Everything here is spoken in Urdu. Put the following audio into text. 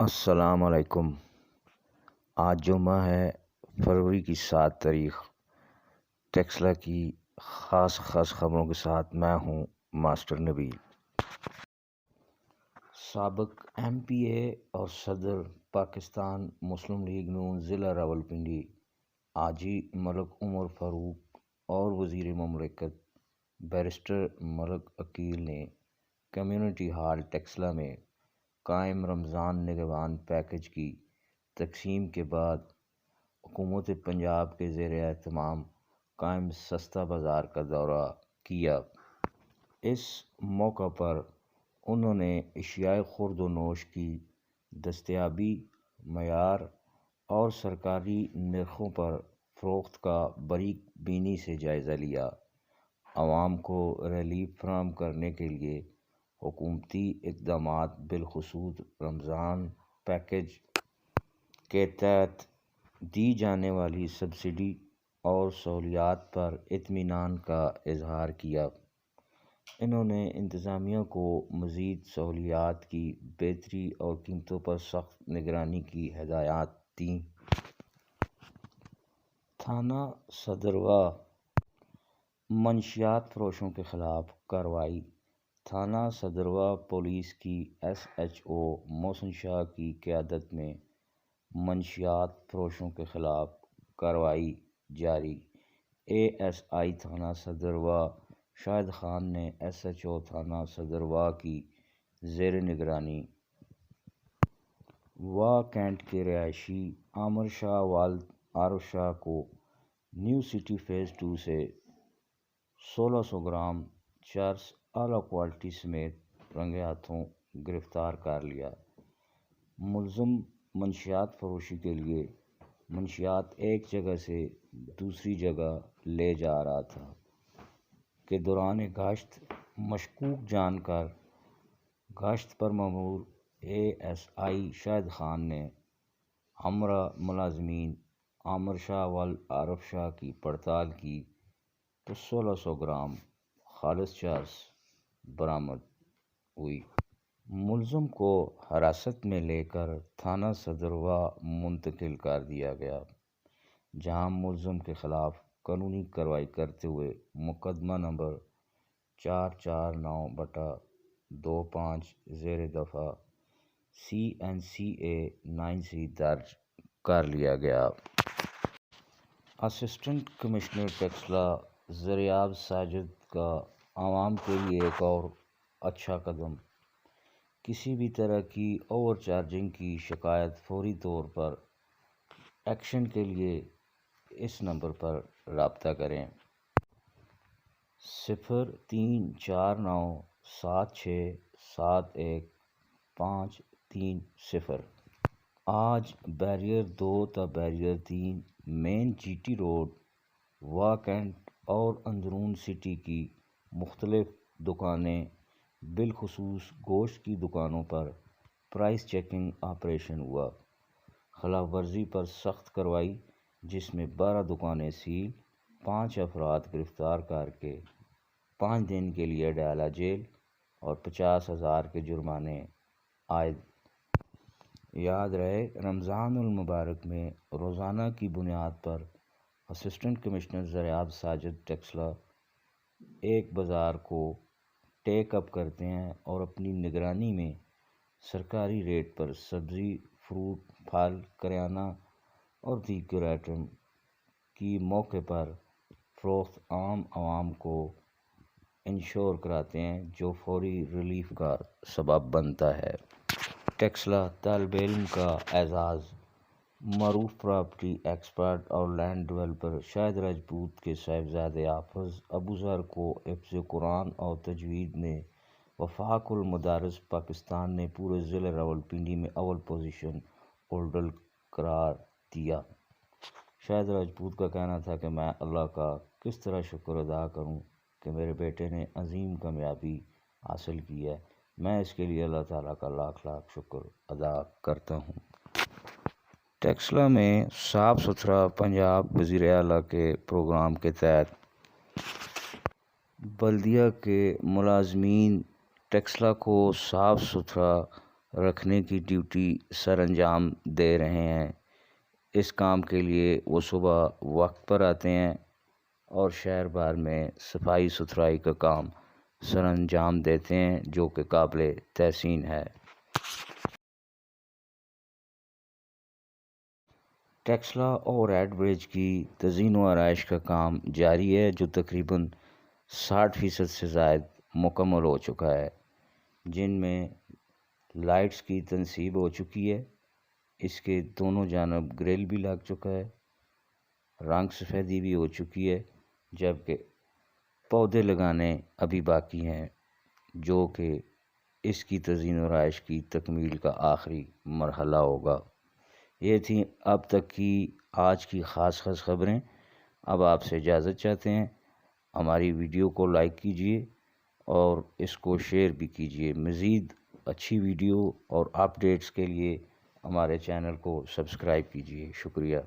السلام علیکم۔ آج جمعہ ہے، فروری کی 7 تاریخ۔ ٹیکسلا کی خاص خبروں کے ساتھ میں ہوں ماسٹر نبیل۔ سابق ایم پی اے اور صدر پاکستان مسلم لیگ نون ضلع راولپنڈی حاجی ملک عمر فاروق اور وزیر مملکت بیرسٹر ملک عقیل نے کمیونٹی ہال ٹیکسلا میں قائم رمضان نگہبان پیکج کی تقسیم کے بعد حکومت پنجاب کے زیر اہتمام قائم سستا بازار کا دورہ کیا۔ اس موقع پر انہوں نے اشیاء خورد و نوش کی دستیابی، معیار اور سرکاری نرخوں پر فروخت کا باریک بینی سے جائزہ لیا۔ عوام کو ریلیف فراہم کرنے کے لیے حکومتی اقدامات بالخصوص رمضان پیکج کے تحت دی جانے والی سبسڈی اور سہولیات پر اطمینان کا اظہار کیا۔ انہوں نے انتظامیہ کو مزید سہولیات کی بہتری اور قیمتوں پر سخت نگرانی کی ہدایات دیں۔ تھانہ صدروا منشیات فروشوں کے خلاف کارروائی۔ تھانہ صدروا پولیس کی ایس ایچ او محسن شاہ کی قیادت میں منشیات فروشوں کے خلاف کارروائی جاری۔ اے ایس آئی تھانہ صدروا شاہد خان نے ایس ایچ او تھانہ صدروا کی زیر نگرانی واہ کینٹ کے رہائشی عامر شاہ والد عارف شاہ کو نیو سٹی فیز 2 سے 1600 گرام چرس اعلیٰ کوالٹی سمیت رنگے ہاتھوں گرفتار کر لیا۔ ملزم منشیات فروشی کے لیے منشیات ایک جگہ سے دوسری جگہ لے جا رہا تھا کہ دوران گشت مشکوک جان کر گشت پر مامور اے ایس آئی شاہد خان نے ہمراہ ملازمین عامر شاہ والد عارف شاہ کی پڑتال کی تو 1600 گرام خالص چرس برآمد ہوئی۔ ملزم کو حراست میں لے کر تھانہ صدروا منتقل کر دیا گیا، جہاں ملزم کے خلاف قانونی کارروائی کرتے ہوئے مقدمہ نمبر 449/25 زیر دفعہ CNCA 9C درج کر لیا گیا۔ اسسٹنٹ کمشنر ٹیکسلا زریاب ساجد کا عوام کے لیے ایک اور اچھا قدم۔ کسی بھی طرح کی اوور چارجنگ کی شکایت فوری طور پر ایکشن کے لیے اس نمبر پر رابطہ کریں: 0349767153 آج بیریئر 2 تا بیریئر 3 مین جی ٹی روڈ واہ کینٹ اور اندرون سٹی کی مختلف دکانیں بالخصوص گوشت کی دکانوں پر پرائس چیکنگ آپریشن ہوا۔ خلاف ورزی پر سخت کارروائی، جس میں 12 دکانیں سیل، 5 افراد گرفتار کر کے 5 دن کے لیے ڈالا جیل اور 50,000 کے جرمانے عائد۔ یاد رہے، رمضان المبارک میں روزانہ کی بنیاد پر اسسٹنٹ کمشنر زریاب ساجد ٹیکسلا ایک بازار کو ٹیک اپ کرتے ہیں اور اپنی نگرانی میں سرکاری ریٹ پر سبزی، فروٹ، پھل، کریانہ اور دیگر آئٹم کی موقع پر فروخت عام عوام کو انشور کراتے ہیں، جو فوری ریلیف کا سبب بنتا ہے۔ ٹیکسلا طالب علم کا اعزاز۔ معروف پراپرٹی ایکسپرٹ اور لینڈ ڈیولپر شاہد راجپوت کے صاحبزادے حافظ ابوذر کو حفظ قرآن اور تجوید میں وفاق المدارس پاکستان نے پورے ضلع راولپنڈی میں اول پوزیشن ہولڈر قرار دیا۔ شاہد راجپوت کا کہنا تھا کہ میں اللہ کا کس طرح شکر ادا کروں کہ میرے بیٹے نے عظیم کامیابی حاصل کی ہے۔ میں اس کے لیے اللہ تعالیٰ کا لاکھ لاکھ شکر ادا کرتا ہوں۔ ٹیکسلا میں صاف ستھرا پنجاب وزیر اعلیٰ کے پروگرام کے تحت بلدیہ کے ملازمین ٹیکسلا کو صاف ستھرا رکھنے کی ڈیوٹی سر انجام دے رہے ہیں۔ اس کام کے لیے وہ صبح وقت پر آتے ہیں اور شہر بھر میں صفائی ستھرائی کا کام سر انجام دیتے ہیں، جو کہ قابل تحسین ہے۔ ٹیکسلا اور ریڈ برج کی تزئین و آرائش کا کام جاری ہے، جو تقریباً 60% سے زائد مکمل ہو چکا ہے، جن میں لائٹس کی تنصیب ہو چکی ہے، اس کے دونوں جانب گرل بھی لگ چکا ہے، رنگ سفیدی بھی ہو چکی ہے، جبکہ پودے لگانے ابھی باقی ہیں، جو کہ اس کی تزئین و آرائش کی تکمیل کا آخری مرحلہ ہوگا۔ یہ تھیں اب تک کی آج کی خاص خبریں۔ اب آپ سے اجازت چاہتے ہیں۔ ہماری ویڈیو کو لائک کیجیے اور اس کو شیئر بھی کیجیے۔ مزید اچھی ویڈیو اور اپڈیٹس کے لیے ہمارے چینل کو سبسکرائب کیجیے۔ شکریہ۔